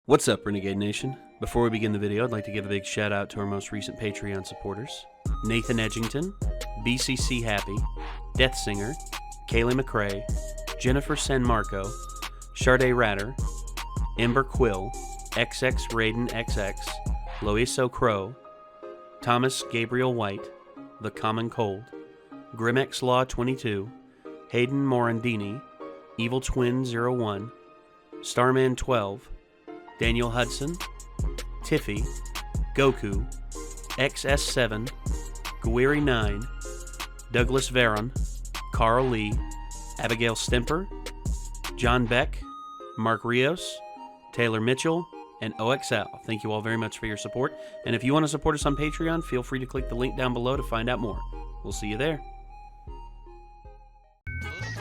What's up, Renegade Nation? Before we begin the video, I'd like to give a big shout out to our most recent Patreon supporters: Nathan Edgington, BCC Happy, Death Singer, Kaylee McRae, Jennifer San Marco, Sharday Ratter, Ember Quill, XX Raiden XX, Loiso Crow, Thomas Gabriel White, The Common Cold, Grimex Law 22, Hayden Morandini, Evil Twin 01, Starman 12, Daniel Hudson, Tiffy, Goku, XS7, Guiri 9, Douglas Veron, Carl Lee, Abigail Stemper, John Beck, Mark Rios, Taylor Mitchell, and OXL. Thank you all very much for your support. And if you want to support us on Patreon, feel free to click the link down below to find out more. We'll see you there.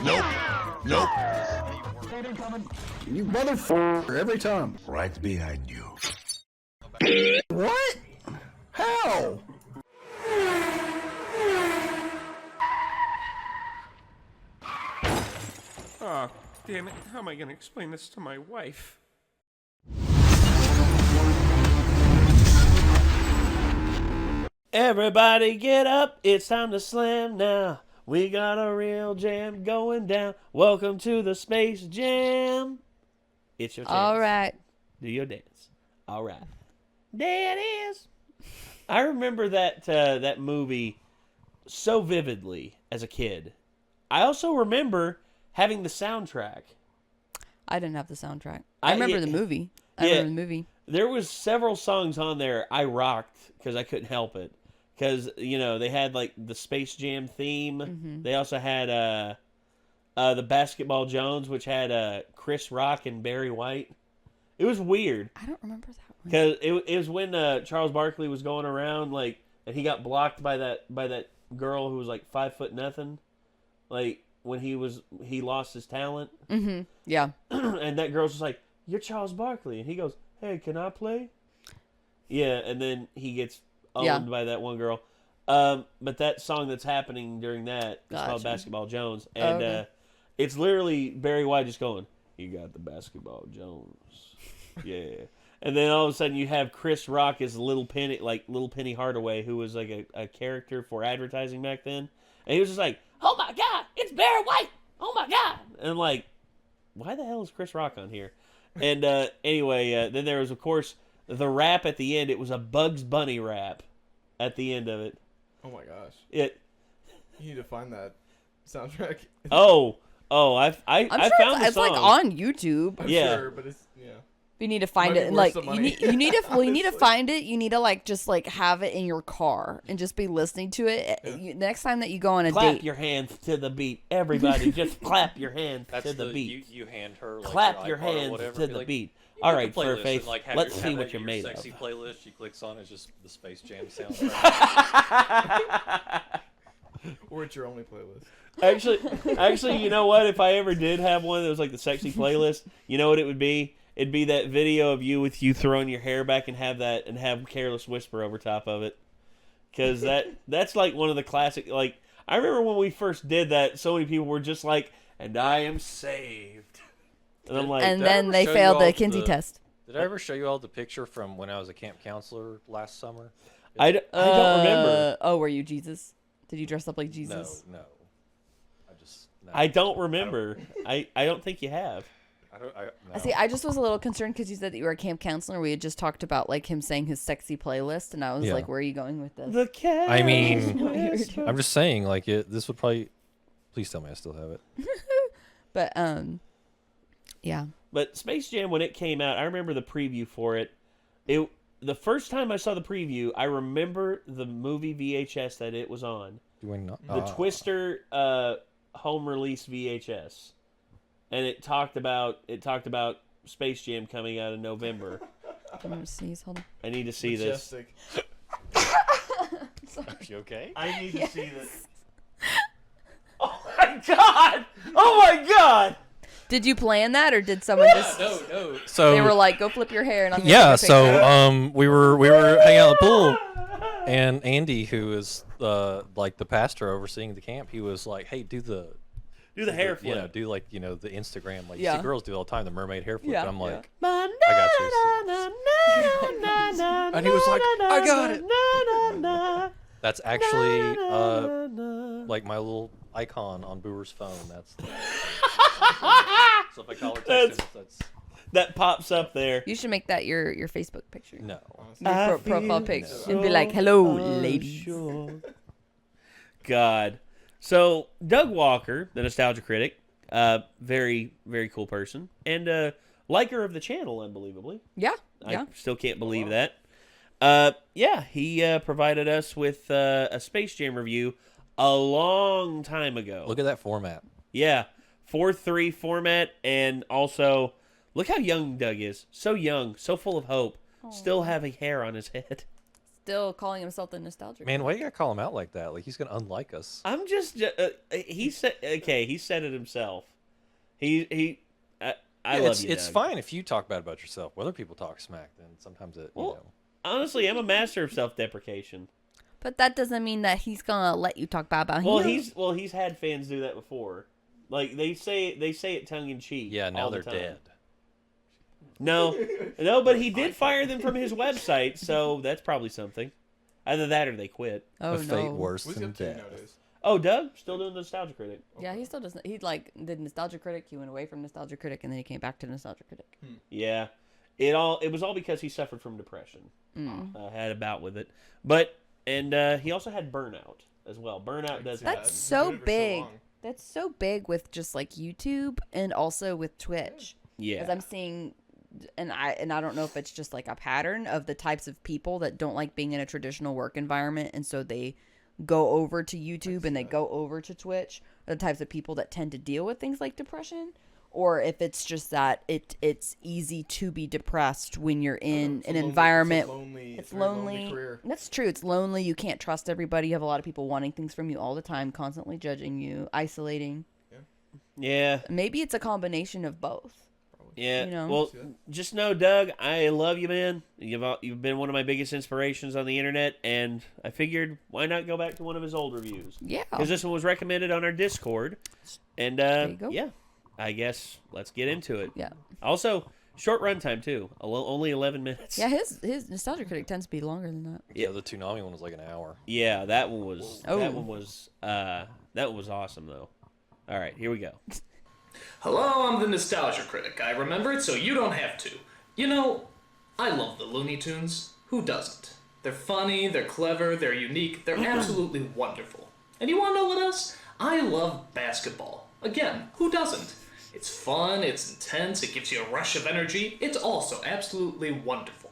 Nope. Nope. You motherfucker, every time. Right behind you. What? How? Oh, damn it. How am I going to explain this to my wife? Everybody get up, it's time to slam now. We got a real jam going down. Welcome to the Space Jam. It's your chance. All right. Do your dance. All right. There it is. I remember that movie so vividly as a kid. I also remember having the soundtrack. I didn't have the soundtrack. I remember the movie. I remember the movie. There was several songs on there I rocked because I couldn't help it. Because, you know, they had, like, the Space Jam theme. Mm-hmm. They also had the Basketball Jones, which had Chris Rock and Barry White. It was weird. I don't remember that one. Because it was when Charles Barkley was going around, like, and he got blocked by that girl who was, like, 5'0", like, when he lost his talent. Mm-hmm. Yeah. And that girl's just like, "You're Charles Barkley." And he goes, "Hey, can I play?" Yeah, and then he gets owned by that one girl. But that song that's happening during that is called Basketball Jones. And it's literally Barry White just going, "You got the Basketball Jones." Yeah. And then all of a sudden you have Chris Rock as Little Penny Hardaway, who was like a character for advertising back then. And he was just like, "Oh my God, it's Barry White! Oh my God!" And I'm like, why the hell is Chris Rock on here? And anyway, then there was, of course, the rap at the end. It was a Bugs Bunny rap at the end of it. Oh my gosh! You need to find that soundtrack. I found the it's song. like on YouTube. I'm sure, but it's You need to find it, and like you need to find it. You need to just have it in your car and just be listening to it. Yeah. Next time that you go on a date, clap your hands to the beat. Everybody, just clap your hands to the beat. You hand her clap your hands to the beat. All right, Furface, let's see what you're made of. Sexy playlist. She clicks on it's just the Space Jam soundtrack. Or it's your only playlist. Actually, you know what? If I ever did have one that was like the sexy playlist, you know what it would be? It'd be that video of you throwing your hair back and have Careless Whisper over top of it. Because that's like one of the classic, like, I remember when we first did that, so many people were just like, "And I am saved." And I'm like, and then they failed the Kinsey test. Did I ever show you all the picture from when I was a camp counselor last summer? I don't remember. Oh, were you Jesus? Did you dress up like Jesus? No. I don't remember. I don't think you have. No. See, I just was a little concerned because you said that you were a camp counselor. We had just talked about like him saying his sexy playlist, and I was like, "Where are you going with this?" I mean, I'm just saying, like, this would probably. Please tell me I still have it. But yeah. But Space Jam, when it came out, I remember the preview for it. The first time I saw the preview, I remember the movie VHS that it was on. The Twister home release VHS. And it talked about Space Jam coming out in November. I'm gonna sneeze. Hold on. I need to see this. Are you okay? I need to see this. Oh my God! Oh my God! Did you plan that, or did someone just? No. So they were like, "Go flip your hair," and I'm we were hanging out at the pool, and Andy, who is like the pastor overseeing the camp, he was like, "Hey, do the hair flip. Do like the Instagram, like yeah. you see girls do all the time, the mermaid hair flip." Yeah. And I'm like, I got you. And he was like, I got it. That's actually like my little icon on Booer's phone. That's so if I call her text, that's That pops up there. You should make that your Facebook picture. no. Your profile pic. And be like, hello, ladies. God. So, Doug Walker, the Nostalgia Critic, very, very cool person. And liker of the channel, unbelievably. Yeah. I still can't believe that. He provided us with a Space Jam review a long time ago. Look at that format. Yeah. 4:3 format, and also, look how young Doug is. So young, so full of hope. Still having hair on his head. Still calling himself the nostalgic. Man, why you gotta call him out like that? Like he's gonna unlike us. I'm just he said he said it himself. I love you, It's Doug. fine if you talk bad about yourself. Whether people talk smack, then sometimes it. Well, honestly, I'm a master of self-deprecation. But that doesn't mean that he's gonna let you talk bad about him. He's had fans do that before. Like they say it tongue in cheek. Yeah, now all the they're time. dead. No, but he did fire them from his website, so that's probably something. Either that or they quit. Oh A fate no. worse What's he than up to death. nowadays? Oh, Doug still doing the Nostalgia Critic. Yeah, he still doesn't. He did Nostalgia Critic. He went away from Nostalgia Critic, and then he came back to Nostalgia Critic. Yeah, it was all because he suffered from depression. Had a bout with it, and he also had burnout as well. Burnout does That's happen. so Doing it for so big. long. That's so big with just like YouTube and also with Twitch. Yeah. Because I'm seeing, and I don't know if it's just like a pattern of the types of people that don't like being in a traditional work environment, and so they go over to YouTube and they go over to Twitch. Are the types of people that tend to deal with things like depression, or if it's just that it's easy to be depressed when you're in an environment. It's lonely. Career. That's true. It's lonely. You can't trust everybody. You have a lot of people wanting things from you all the time, constantly judging you, isolating. Yeah. Maybe it's a combination of both. Yeah. You know? Well, just know, Doug, I love you, man. You've been one of my biggest inspirations on the internet, and I figured why not go back to one of his old reviews? Yeah. Because this one was recommended on our Discord, and There you go. yeah, I guess let's get into it. Yeah. Also, short runtime too. Only 11 minutes. Yeah, his Nostalgia Critic tends to be longer than that. Yeah, the Toonami one was like an hour. Yeah, that one was. Oh. That one was awesome though. All right, here we go. Hello, I'm the Nostalgia Critic. I remember it so you don't have to. You know, I love the Looney Tunes. Who doesn't? They're funny, they're clever, they're unique, they're absolutely wonderful. And you wanna know what else? I love basketball. Again, who doesn't? It's fun, it's intense, it gives you a rush of energy. It's also absolutely wonderful.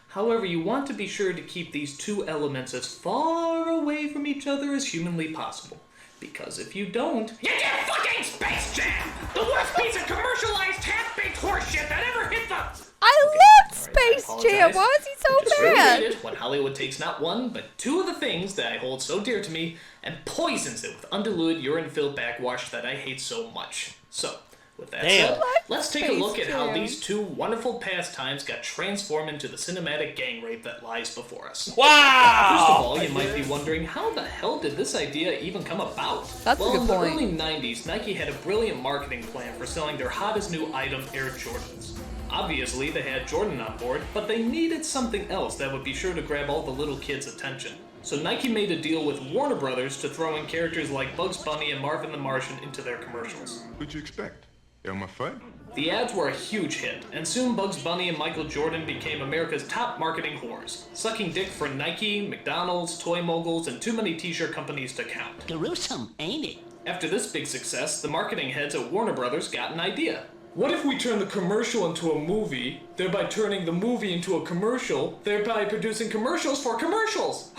However, you want to be sure to keep these two elements as far away from each other as humanly possible. Because if you don't, you get fucking Space Jam! The worst piece of commercialized half-baked horseshit that ever hit the... I loved Space Jam. Why is he so Just really bad? hate it when Hollywood takes not one, but two of the things that I hold so dear to me and poisons it with undiluted urine-filled backwash that I hate so much. So, with that Damn. said, let's take a Space look at how Jam. these two wonderful pastimes got transformed into the cinematic gang rape that lies before us. First of Wow. all, you might be wondering, how the hell did this idea even come about? That's a well, good in the point. early 90s, Nike had a brilliant marketing plan for selling their hottest new item, Air Jordans. Obviously, they had Jordan on board, but they needed something else that would be sure to grab all the little kids' attention. So Nike made a deal with Warner Brothers to throw in characters like Bugs Bunny and Marvin the Martian into their commercials. What'd you expect? Elmer Fudd? The ads were a huge hit, and soon Bugs Bunny and Michael Jordan became America's top marketing whores, sucking dick for Nike, McDonald's, toy moguls, and too many t-shirt companies to count. Gruesome, ain't it? After this big success, the marketing heads at Warner Brothers got an idea. What if we turn the commercial into a movie, thereby turning the movie into a commercial, thereby producing commercials for commercials?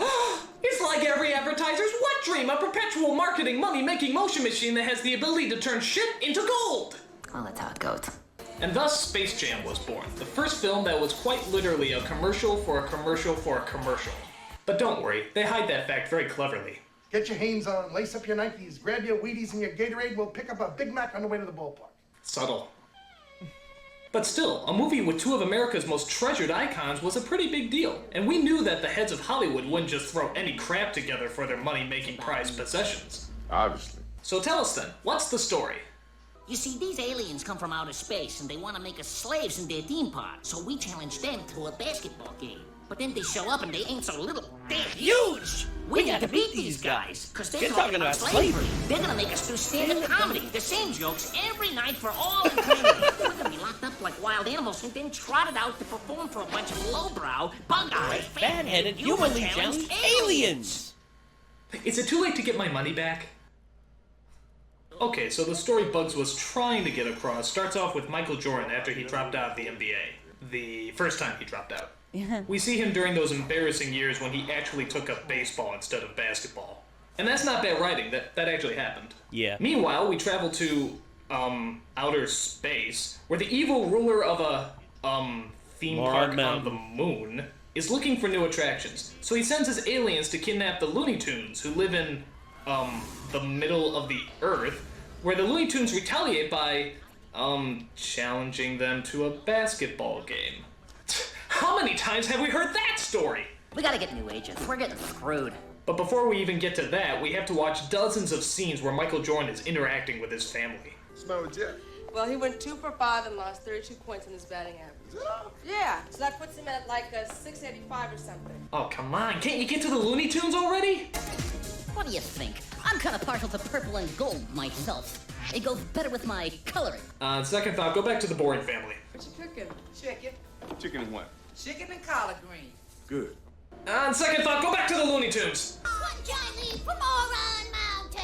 It's like every advertiser's wet dream, a perpetual marketing money-making motion machine that has the ability to turn shit into gold! Well, that's how it goes. And thus, Space Jam was born, the first film that was quite literally a commercial for a commercial for a commercial. But don't worry, they hide that fact very cleverly. Get your Hanes on, lace up your Nikes, grab your Wheaties and your Gatorade, we'll pick up a Big Mac on the way to the ballpark. Subtle. But still, a movie with two of America's most treasured icons was a pretty big deal, and we knew that the heads of Hollywood wouldn't just throw any crap together for their money-making prized possessions. Obviously. So tell us then, what's the story? You see, these aliens come from outer space, and they want to make us slaves in their theme park. So we challenge them to a basketball game. But then they show up, and they ain't so little. They're huge! We got to beat these guys, because they're talking about slavery. They're going to make us do stand-up comedy. The same jokes every night for all eternity. We're going to be locked up like wild animals and then trotted out to perform for a bunch of lowbrow, bug-eyed, bad-headed, humanly challenged aliens! Is it too late to get my money back? Okay, so the story Bugs was trying to get across starts off with Michael Jordan after he dropped out of the NBA. The first time he dropped out. We see him during those embarrassing years when he actually took up baseball instead of basketball. And that's not bad writing, that actually happened. Yeah. Meanwhile, we travel to, outer space, where the evil ruler of a, theme park on the moon is looking for new attractions. So he sends his aliens to kidnap the Looney Tunes, who live in, the middle of the Earth, where the Looney Tunes retaliate by, challenging them to a basketball game. How many times have we heard that story? We gotta get new agents. We're getting screwed. But before we even get to that, we have to watch dozens of scenes where Michael Jordan is interacting with his family. Smell with Jeff. Well, he went 2 for 5 and lost 32 points in his batting average. Yeah, so that puts him at like a 685 or something. Oh, come on. Can't you get to the Looney Tunes already? What do you think? I'm kind of partial to purple and gold myself. It goes better with my coloring. On second thought, go back to the boring family. What you cooking? Chicken. Chicken and what? Chicken and collard greens. Good. On second thought, go back to the Looney Tunes. One Chinese from Oron Mountain.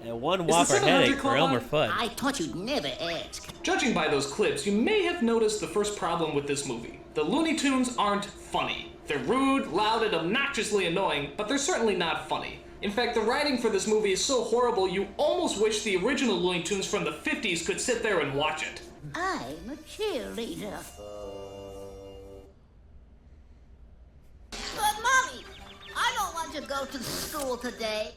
And one Whopper headache for Elmer Fudd. I thought you'd never ask. Judging by those clips, you may have noticed the first problem with this movie. The Looney Tunes aren't funny. They're rude, loud, and obnoxiously annoying, but they're certainly not funny. In fact, the writing for this movie is so horrible you almost wish the original Looney Tunes from the 50s could sit there and watch it. I'm a cheerleader. But, Mommy, I don't want to go to school today.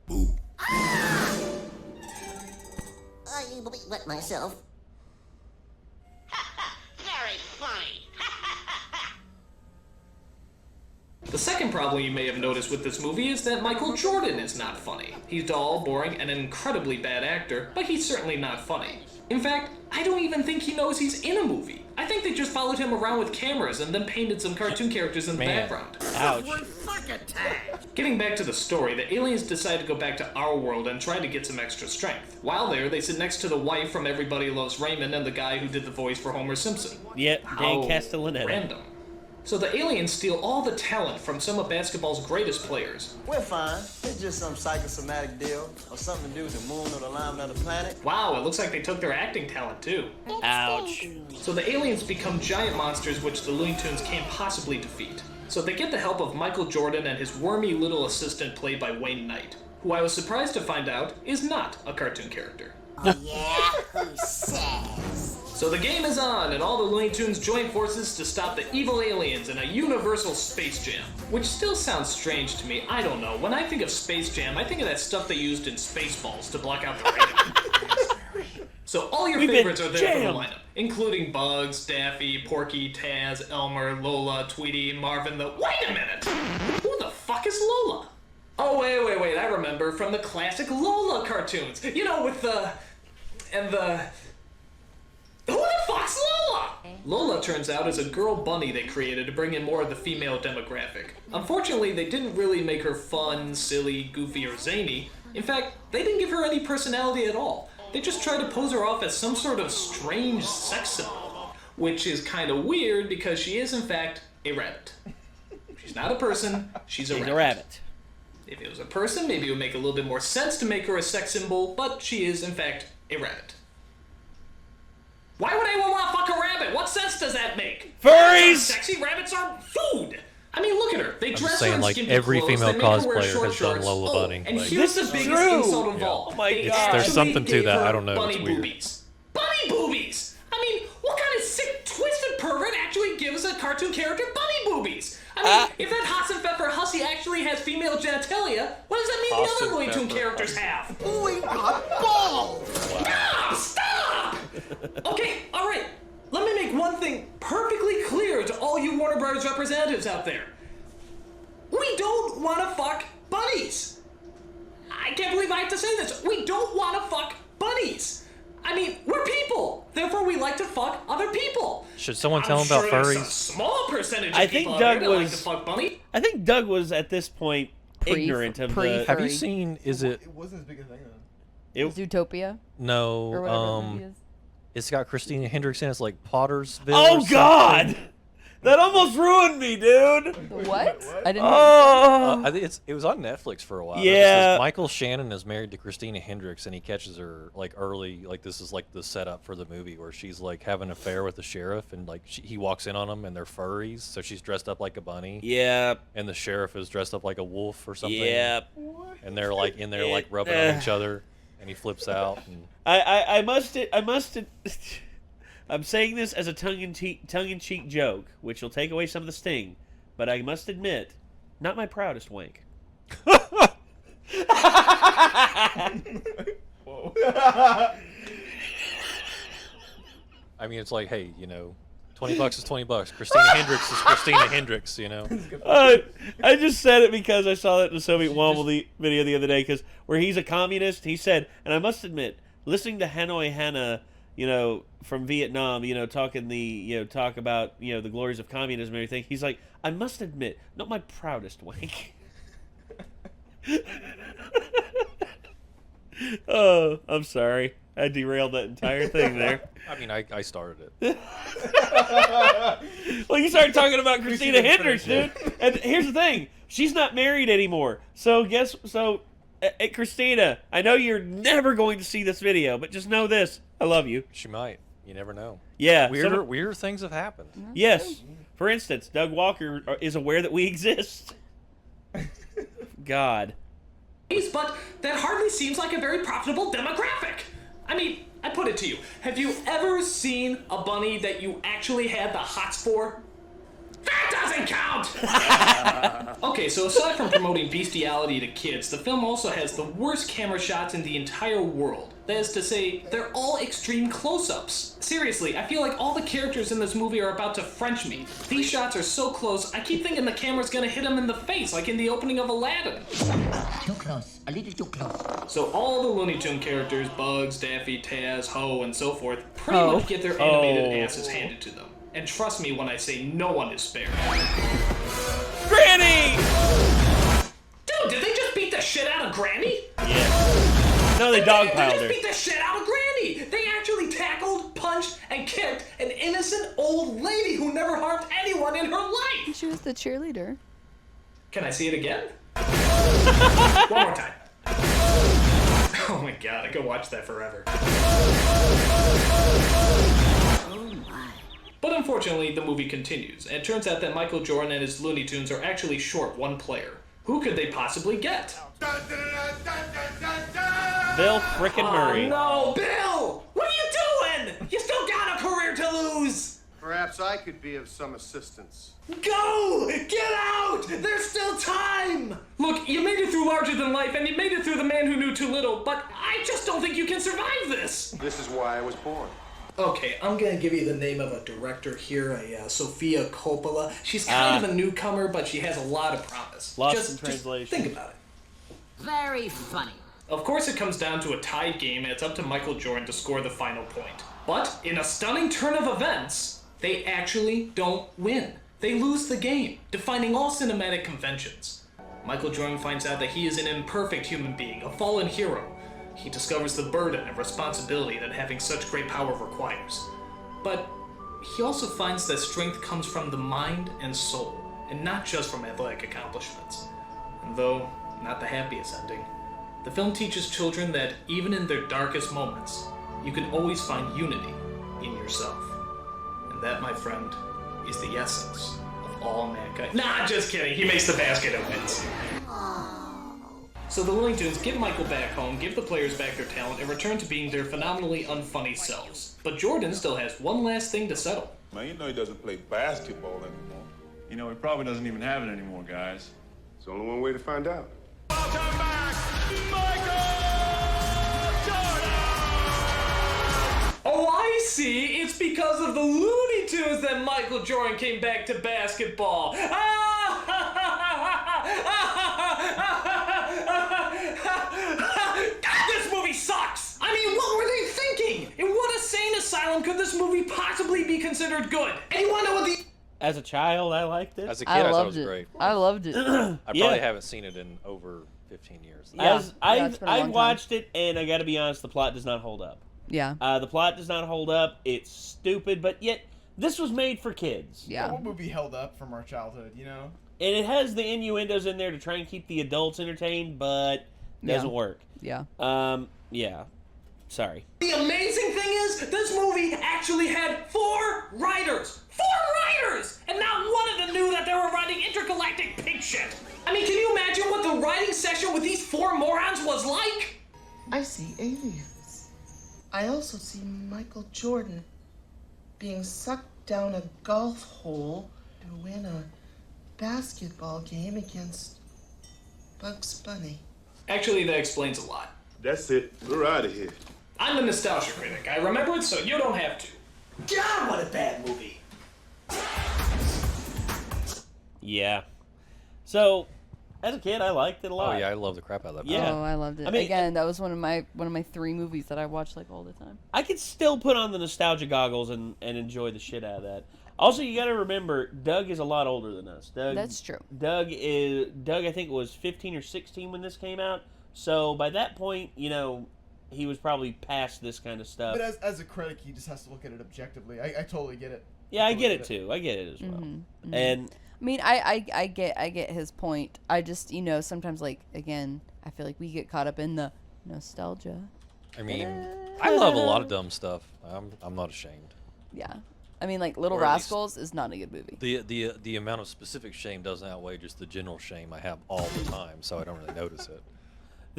Boo. Ah! I wet myself. Very funny. The second problem you may have noticed with this movie is that Michael Jordan is not funny. He's dull, boring, and an incredibly bad actor, but he's certainly not funny. In fact, I don't even think he knows he's in a movie. I think they just followed him around with cameras and then painted some cartoon characters in the background. Ouch. Getting back to the story, the aliens decide to go back to our world and try to get some extra strength. While there, they sit next to the wife from Everybody Loves Raymond and the guy who did the voice for Homer Simpson. Yep, Dan Castellaneta. Random. So the aliens steal all the talent from some of basketball's greatest players. We're fine. It's just some psychosomatic deal or something to do with the moon or the alignment of the planet. Wow, it looks like they took their acting talent too. Ouch. So the aliens become giant monsters which the Looney Tunes can't possibly defeat. So they get the help of Michael Jordan and his wormy little assistant played by Wayne Knight, who I was surprised to find out is not a cartoon character. Oh, yeah? Who says? So the game is on, and all the Looney Tunes join forces to stop the evil aliens in a universal Space Jam. Which still sounds strange to me, I don't know. When I think of Space Jam, I think of that stuff they used in Spaceballs to block out the rain. So all your favorites are there for the lineup, including Bugs, Daffy, Porky, Taz, Elmer, Lola, Tweety, Marvin, Wait a minute! Who the fuck is Lola? Oh, wait, I remember from the classic Lola cartoons. You know, with the... Who the fuck's Lola? Lola turns out is a girl bunny they created to bring in more of the female demographic. Unfortunately, they didn't really make her fun, silly, goofy, or zany. In fact, they didn't give her any personality at all. They just tried to pose her off as some sort of strange sex symbol, which is kind of weird because she is in fact a rabbit. She's not a person, she's a rabbit. If it was a person, maybe it would make a little bit more sense to make her a sex symbol, but she is in fact a rabbit. Why would anyone want to fuck a rabbit? What sense does that make? Furries! Sexy rabbits are food! I mean, look at her. They dress her in like skimpy every clothes, female they make her wear cosplayer short has done shorts. Lola Bunny. And Like, here's the biggest insult of all. Oh my They God. There's actually something to gave that. her I don't know. Bunny It's weird. boobies. Bunny boobies! I mean, what kind of sick, twisted pervert actually gives a cartoon character bunny boobies? I mean, if that Hassenpfeffer hussy actually has female genitalia, what does that mean the other Looney Tune characters have? Oh, we got balls! Ah, stop! Okay, alright. Let me make one thing perfectly clear to all you Warner Brothers representatives out there. We don't want to fuck bunnies. I can't believe I have to say this. We don't want to fuck bunnies. I mean, we're people. Therefore, we like to fuck other people. Should someone tell him about furries? There's a small percentage of I think people out Doug there that like was. to fuck bunny. I think Doug was at this point ignorant of the. Have you seen? Is it? It wasn't as big a thing then. Zootopia? No. Or whatever the movie is. It's got Christina Hendricks in it. It's like Pottersville. Oh or God! something. That almost ruined me, dude. What? I didn't. I think it was on Netflix for a while. Yeah. It says Michael Shannon is married to Christina Hendricks, and he catches her like early. Like this is like the setup for the movie where she's like having an affair with the sheriff, and like he walks in on them, and they're furries. So she's dressed up like a bunny. Yeah. And the sheriff is dressed up like a wolf or something. Yeah. And they're like in there like rubbing on each other, and he flips out. And I must. I'm saying this as a tongue-in-cheek joke, which will take away some of the sting, but I must admit, not my proudest wank. Whoa. I mean, it's like, hey, you know, $20 is $20. Christina Hendricks is Christina Hendricks, you know. I just said it because I saw that in the Soviet Womble video the other day, because where he's a communist, he said, and I must admit, listening to Hanoi Hannah, you know, from Vietnam, you know, talk about, you know, the glories of communism and everything. He's like, I must admit, not my proudest wank. Oh, I'm sorry. I derailed that entire thing there. I mean, I started it. Well, you started talking about Christina Hendricks, dude. And here's the thing. She's not married anymore. So Christina, I know you're never going to see this video, but just know this. I love you. She might. You never know. Yeah. Weirder things have happened. Yes. For instance, Doug Walker is aware that we exist. God. But that hardly seems like a very profitable demographic. I mean, I put it to you. Have you ever seen a bunny that you actually had the hots for? That doesn't count! Okay, so aside from promoting bestiality to kids, the film also has the worst camera shots in the entire world. That is to say, they're all extreme close-ups. Seriously, I feel like all the characters in this movie are about to French me. These shots are so close, I keep thinking the camera's gonna hit them in the face, like in the opening of Aladdin. Too close, a little too close. So all the Looney Tune characters, Bugs, Daffy, Taz, Ho, and so forth, pretty much get their animated asses handed to them. And trust me when I say no one is spared. Granny! Dude, did they just beat the shit out of Granny? Yeah. No, they dogpiled They her. just beat the shit out of Granny! They actually tackled, punched, and kicked an innocent old lady who never harmed anyone in her life! She was the cheerleader. Can I see it again? One more time. Oh my god, I could watch that forever. But unfortunately, the movie continues, and it turns out that Michael Jordan and his Looney Tunes are actually short one player. Who could they possibly get? Bill frickin' Murray. Oh no, Bill! What are you doing? You still got a career to lose! Perhaps I could be of some assistance. Go! Get out! There's still time! Look, you made it through Larger Than Life, and you made it through The Man Who Knew Too Little, but I just don't think you can survive this! This is why I was born. Okay, I'm gonna give you the name of a director here, Sofia Coppola. She's kind of a newcomer, but she has a lot of promise. Lost in translation. Think about it. Very funny. Of course it comes down to a tied game, and it's up to Michael Jordan to score the final point. But, in a stunning turn of events, they actually don't win. They lose the game, defying all cinematic conventions. Michael Jordan finds out that he is an imperfect human being, a fallen hero. He discovers the burden and responsibility that having such great power requires. But he also finds that strength comes from the mind and soul, and not just from athletic accomplishments. And though not the happiest ending, the film teaches children that even in their darkest moments, you can always find unity in yourself. And that, my friend, is the essence of all mankind. Nah, just kidding. He makes the basket and wins. So the Looney Tunes give Michael back home, give the players back their talent, and return to being their phenomenally unfunny selves. But Jordan still has one last thing to settle. Man, you know he doesn't play basketball anymore. You know, he probably doesn't even have it anymore, guys. It's only one way to find out. Welcome back, Michael Jordan! Oh, I see. It's because of the Looney Tunes that Michael Jordan came back to basketball. this movie possibly be considered good? And you want to know what the... As a child, I liked it. As a kid, I thought it was loved it. great. I loved it. I Yeah. probably haven't seen it in over 15 years. As Yeah, it's been a long I've time. watched it, and I got to be honest, the plot does not hold up. Yeah. The plot does not hold up. It's stupid, but yet this was made for kids. Yeah. What movie held up from our childhood, you know? And it has the innuendos in there to try and keep the adults entertained, but doesn't work. Yeah. Yeah. Sorry. The amazing thing is, this movie actually had 4 writers! 4 writers! And not one of them knew that they were writing intergalactic pig shit! I mean, can you imagine what the writing session with these 4 morons was like? I see aliens. I also see Michael Jordan being sucked down a golf hole to win a basketball game against Bugs Bunny. Actually, that explains a lot. That's it. We're out of here. I'm the Nostalgia Critic. I remember it so you don't have to. God, what a bad movie. Yeah. So, as a kid, I liked it a lot. Oh yeah, I love the crap out of that. Yeah. Oh, I loved it. I mean, Again, that was one of my 3 movies that I watched like all the time. I could still put on the nostalgia goggles and enjoy the shit out of that. Also, you got to remember, Doug is a lot older than us. That's true. Doug, I think, was 15 or 16 when this came out. So, by that point, you know, he was probably past this kind of stuff. But as a critic, he just has to look at it objectively. I totally get it. Yeah, I get it too. I get it as well. Mm-hmm. And I mean, I get his point. I just, you know, sometimes, like, again, I feel like we get caught up in the nostalgia. I mean, I love a lot of dumb stuff. I'm not ashamed. Yeah. I mean, like, Little Or at least Rascals is not a good movie. The amount of specific shame doesn't outweigh just the general shame I have all the time, so I don't really notice it.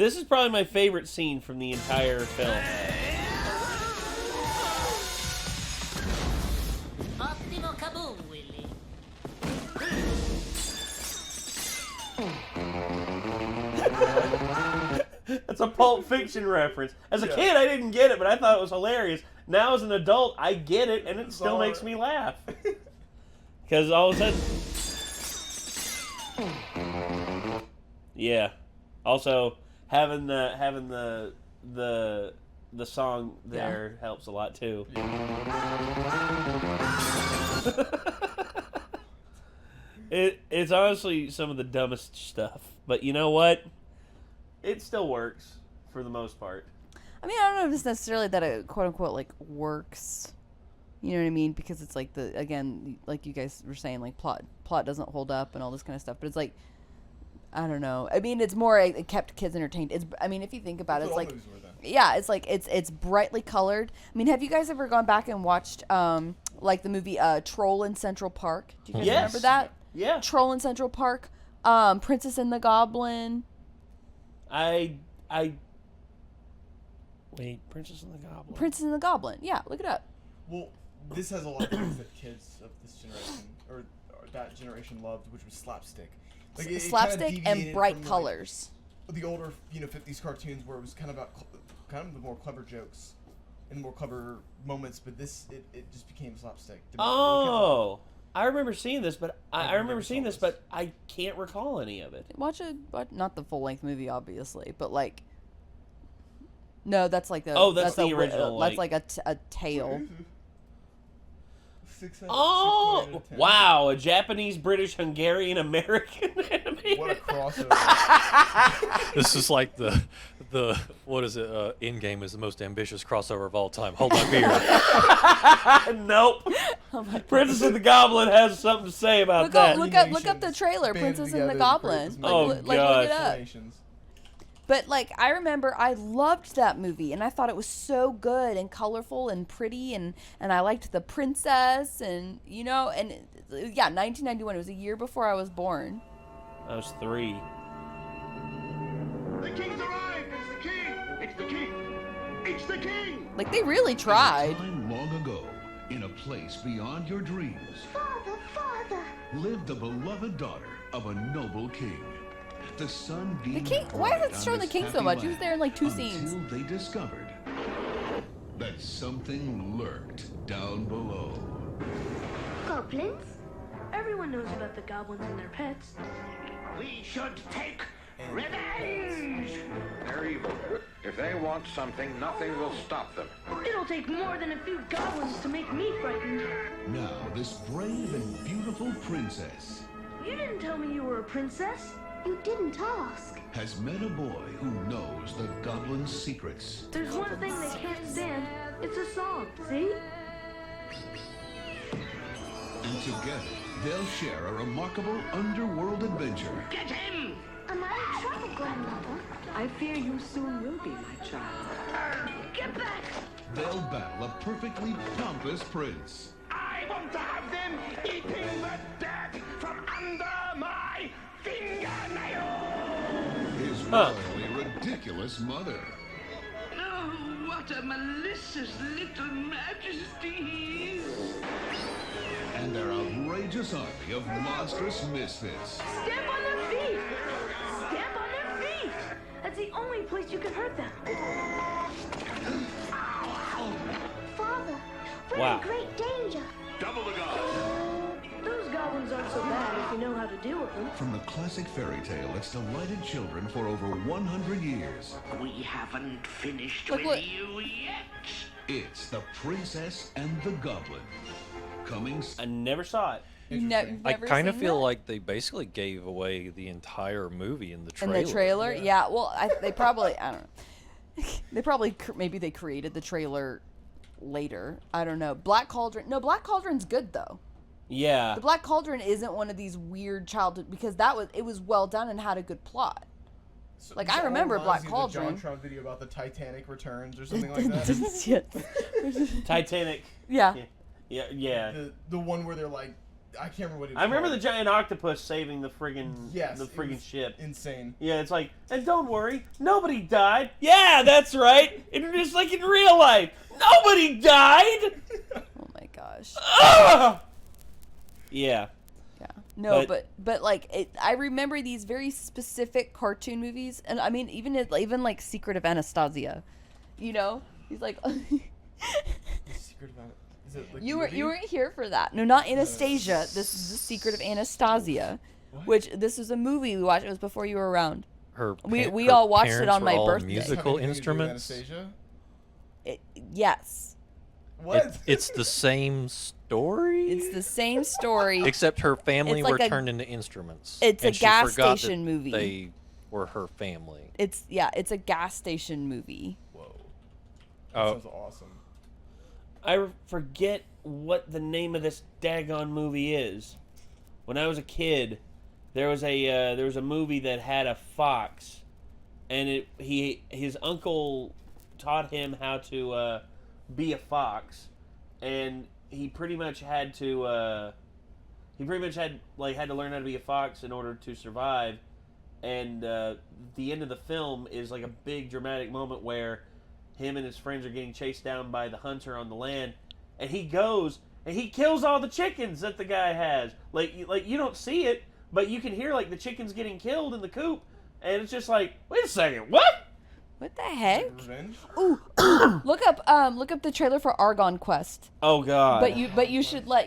this is probably my favorite scene from the entire film. Optimo kaboom, Willie. That's a Pulp Fiction reference. As a kid, I didn't get it, but I thought it was hilarious. Now, as an adult, I get it, and it still makes me laugh. Because all of a sudden, yeah. Also, having the song there helps a lot too. It's honestly some of the dumbest stuff, but you know what? It still works for the most part. I mean, I don't know if it's necessarily that it quote unquote like works. You know what I mean? Because it's like again, like you guys were saying, like plot doesn't hold up and all this kind of stuff. But it's like, I don't know. I mean, it's more it kept kids entertained. I mean, if you think about it, it's like, yeah, it's like it's brightly colored. I mean, have you guys ever gone back and watched like the movie Troll in Central Park? Do you guys remember that? Yeah. Troll in Central Park, Princess and the Goblin. Wait, Princess and the Goblin. Princess and the Goblin. Yeah, look it up. Well, this has a lot of things that kids of this generation or that generation loved, which was slapstick. Like it Slapstick kinda and deviated bright from, colors. Like, the older, 50s cartoons where it was kind of about the more clever jokes and more clever moments, but this it just became slapstick. Oh, I remember seeing this, but I remember seeing this, but I can't recall any of it. Watch not the full length movie, obviously, but like. No, that's like the. That's the original. That's like a tale. Oh, wow! A Japanese, British, Hungarian, American anime. What a crossover! This is like the what is it? Endgame is the most ambitious crossover of all time. Hold my beer. Nope. Oh Princess and the Goblin has something to say about that. Look up the trailer, Princess and the Goblin. Oh, Look gosh. it up. But like I remember I loved that movie and I thought it was so good and colorful and pretty and I liked the princess and yeah, 1991, it was a year before I was born. I was 3. The king's arrived! It's the king! It's the king! It's the king! Like they really tried. Time long ago, in a place beyond your dreams, Father! lived the beloved daughter of a noble king. The sun beamed The king. Why is it bright showing on the this king so happy much? He was land there in like 2 scenes. Until they discovered that something lurked down below. Goblins? Everyone knows about the goblins and their pets. We should take revenge! They're evil. If they want something, nothing will stop them. It'll take more than a few goblins to make me frightened. Now, this brave and beautiful princess You didn't tell me you were a princess. You didn't ask. has met a boy who knows the goblin's secrets. There's one thing they can't stand. It's a song, see? And together, they'll share a remarkable underworld adventure. Get him! Am I in trouble, Grandmother? I fear you soon will be, my child. Get back! They'll battle a perfectly pompous prince. I want to have them eating the dirt from under my fingernails! His royally ridiculous mother. Oh, what a malicious little majesty he is. And their outrageous army of monstrous misfits. Stamp on their feet! Stamp on their feet! That's the only place you can hurt them. Father, we're Wow. in great danger. Double the guard! Those goblins aren't so bad if you know how to deal with them. From the classic fairy tale that's delighted children for over 100 years. We haven't finished Look, with look. you yet. It's The Princess and the Goblin. Coming I never saw it. I kind of feel like they basically gave away the entire movie in the trailer. In the trailer, yeah. Well, they probably, I don't know. They probably maybe they created the trailer later. I don't know. Black Cauldron. No, Black Cauldron's good though. Yeah. The Black Cauldron isn't one of these weird childhood because it was well done and had a good plot. So Like this I all remember reminds Black me of the Cauldron. John Trout video about the Titanic returns or something like that. Titanic. Yeah. Yeah. The one where they're like, I can't remember what it was I remember called. the giant octopus saving the friggin' Yes, the it friggin' was ship. insane. Yeah, it's like, and don't worry, nobody died. Yeah, that's right. It's just like in real life, nobody died. Oh my gosh. Yeah. Yeah. No, but like I remember these very specific cartoon movies, and I mean even like Secret of Anastasia, you know, he's like. Secret of Anastasia. Is it like You weren't here for that. No, not Anastasia. This is The Secret of Anastasia, which this is a movie we watched. It was before you were around. We her all watched it parents on were my all birthday. musical instruments. Yes. What? It's the same story. It's the same story. Except her family It's like were a- turned into instruments. It's and a she gas forgot station that movie. They were her family. It's a gas station movie. Whoa. Oh. That sounds awesome. I forget what the name of this daggone movie is. When I was a kid, there was a movie that had a fox, and his uncle taught him how to be a fox, and he pretty much had to learn how to be a fox in order to survive. And the end of the film is like a big dramatic moment where him and his friends are getting chased down by the hunter on the land, and he goes and he kills all the chickens that the guy has. Like you don't see it, but you can hear like the chickens getting killed in the coop, and it's just like, wait a second, what? What the heck? Revenge? Ooh, look up the trailer for Argon Quest. Oh God! But you should let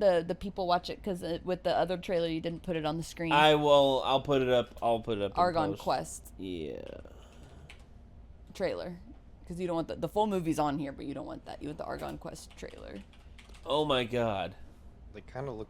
the people watch it because with the other trailer you didn't put it on the screen. I'll put it up. I'll put it up. in Argon post. Quest. Yeah. Trailer, because you don't want the full movie's on here, but you don't want that. You want the Argon Quest trailer. Oh my God. They kind of look.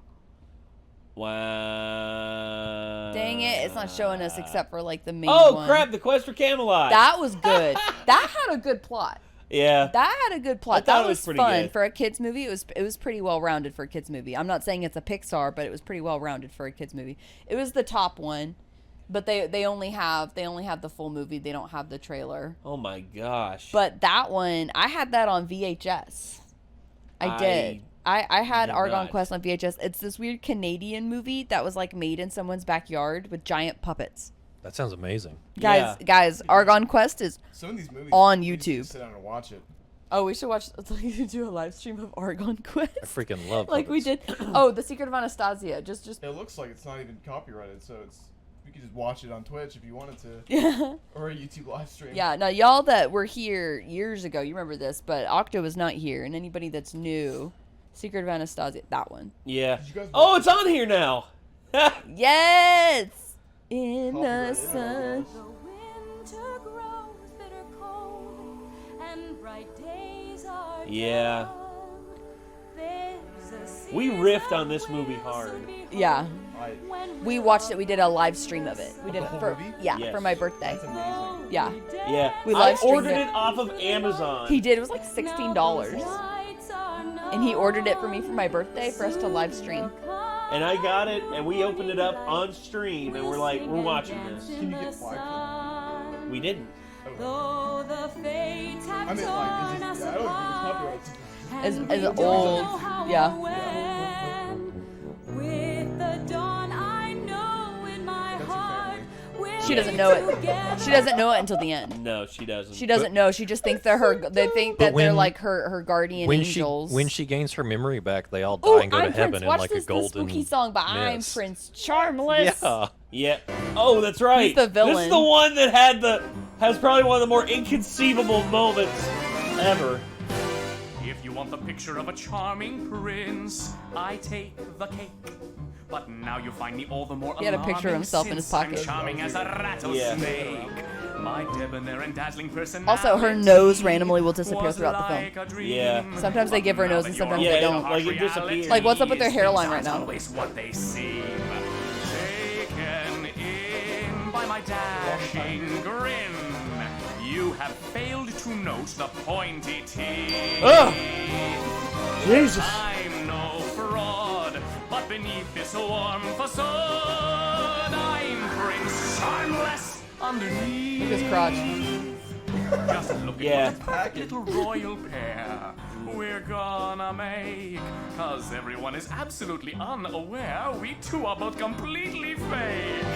Wow. Dang it! It's not showing us except for like the main Oh one. crap! The Quest for Camelot. That was good. That had a good plot. Yeah. That had a good plot. I thought That it was was pretty fun good. for a kids movie. It was pretty well rounded for a kids movie. I'm not saying it's a Pixar, but it was pretty well rounded for a kids movie. It was the top one, but they only have the full movie. They don't have the trailer. Oh my gosh. But that one, I had that on VHS. I did. I had did Argon not. Quest on VHS. It's this weird Canadian movie that was like made in someone's backyard with giant puppets. That sounds amazing. Guys, Argon Quest is Some of these movies on you YouTube. just sit down and watch it. Oh, we should watch. Do a live stream of Argon Quest. I freaking love like we did. Oh, The Secret of Anastasia. Just. It looks like it's not even copyrighted, so we could just watch it on Twitch if you wanted to. Yeah. Or a YouTube live stream. Yeah. Now, y'all that were here years ago, you remember this, but Octo was not here, and anybody that's new, Secret of Anastasia, that one. Yeah. Oh, it's on here now. Yes. In the sun. Yeah. We riffed on this movie hard. Yeah. We watched it. We did a live stream of it. We did it for Yes. for my birthday. That's amazing. Yeah. Yeah. We I live streamed ordered it off of Amazon. He did. It was like $16. And he ordered it for me for my birthday for us to live stream. And I got it, and we opened it up on stream, and we're like, we're watching this. Can you get flagged? We didn't. I mean, like, is it, I don't think it's copyright. As old, yeah. She doesn't know it. She doesn't know it until the end. No, she doesn't. She doesn't know. She just thinks they're they think that they're like her guardian angels. When she gains her memory back, they all die and go to heaven in Watch like this, a golden. spooky song by mist. I'm Prince Charmless. Yeah. Yeah. Oh, that's right. He's the villain. This is the one that has probably one of the more inconceivable moments ever. If you want the picture of a charming prince, I take the cake. But now you find me all the more He had a picture of himself in his pocket. I'm charming as a rattlesnake. My debonair and dazzling personality. Also, her nose randomly will disappear throughout the film. Yeah. Sometimes they give her a nose and sometimes they don't. Like it disappears. Like, what's up with their hairline right now? Always what they seem. Taken in by my dashing grin. You have failed to note the pointy teeth. Ugh. Jesus. I'm no fraud, but beneath this warm facade, I'm Prince Charmless underneath. Look at his crotch. Just look at what a perfect little royal pair we're gonna make. Cause everyone is absolutely unaware we two are both completely fake.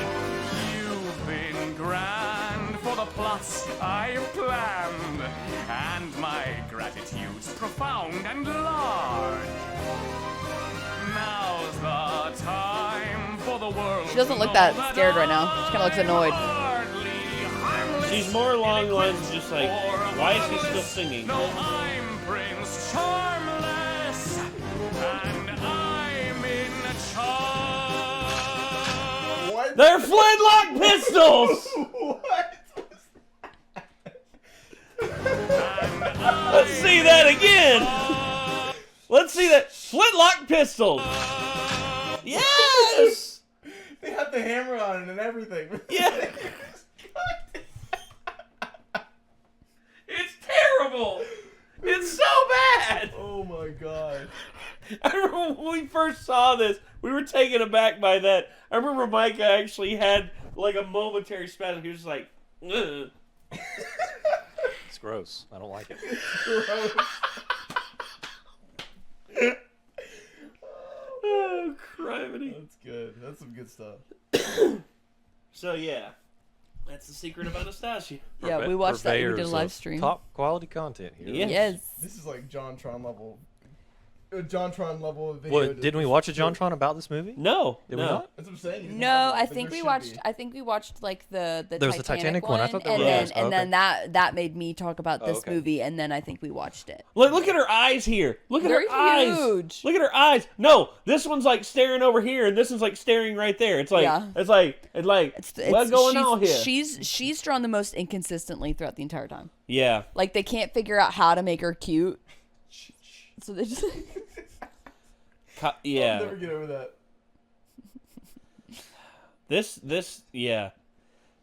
You've been grand for the plots I've planned, and my gratitude's profound and large. Now's the time for the world. She doesn't look that scared right now. She kind of looks annoyed. She's more along the lines of just like, why is he still singing? No, I'm Prince Charmless, and I'm in charge. What? They're flintlock pistols! What? Let's see that again! Let's see that. Flintlock pistols! Yes! They have the hammer on it and everything. Yeah. It's terrible! It's so bad! Oh my god. I remember when we first saw this, we were taken aback by that. I remember Micah actually had like a momentary spasm. He was just like, ugh. It's gross. I don't like it. Gross. Oh, criminy. That's good. That's some good stuff. So yeah, that's the Secret of Anastasia. Yeah, we watched that. We did a Purveyors live of stream. Top quality content here. Yes. This is like JonTron level. JonTron level of video. What, didn't we watch a JonTron about this movie? No. Did we not? That's what I'm saying. No, I think we watched. I think we watched like the There was the Titanic one. I thought there and was. then and then that made me talk about this okay. movie, and then I think we watched it. Look at her eyes here. Look at They're her eyes. huge. Look at her eyes. No, this one's like staring over here, and this one's like staring right there. It's like Yeah. it's what's going on here? She's drawn the most inconsistently throughout the entire time. Yeah. Like they can't figure out how to make her cute, so they just. Yeah. I'll never get over that. This, yeah.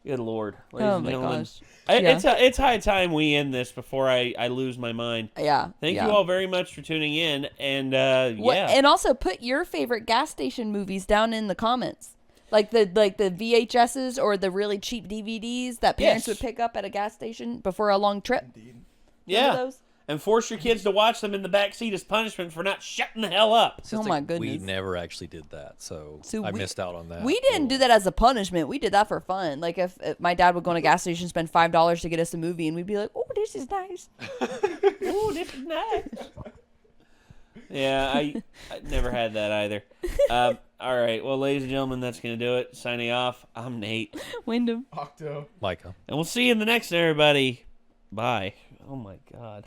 Good lord, ladies Oh and my gentlemen. gosh. It's high time we end this before I lose my mind. Yeah. Thank yeah. you all very much for tuning in, and What, yeah. and also put your favorite gas station movies down in the comments. Like the VHSs or the really cheap DVDs that parents would pick up at a gas station before a long trip. Yeah. Those? And force your kids to watch them in the back seat as punishment for not shutting the hell up. Oh my goodness. We never actually did that, so I missed out on that. We didn't do that as a punishment. We did that for fun. Like if my dad would go in a gas station, spend $5 to get us a movie, and we'd be like, "Oh, this is nice. Oh, this is nice." Yeah, I never had that either. All right, well, ladies and gentlemen, that's gonna do it. Signing off. I'm Nate. Wyndham. Octo. Micah. And we'll see you in the next one, everybody. Bye. Oh my God.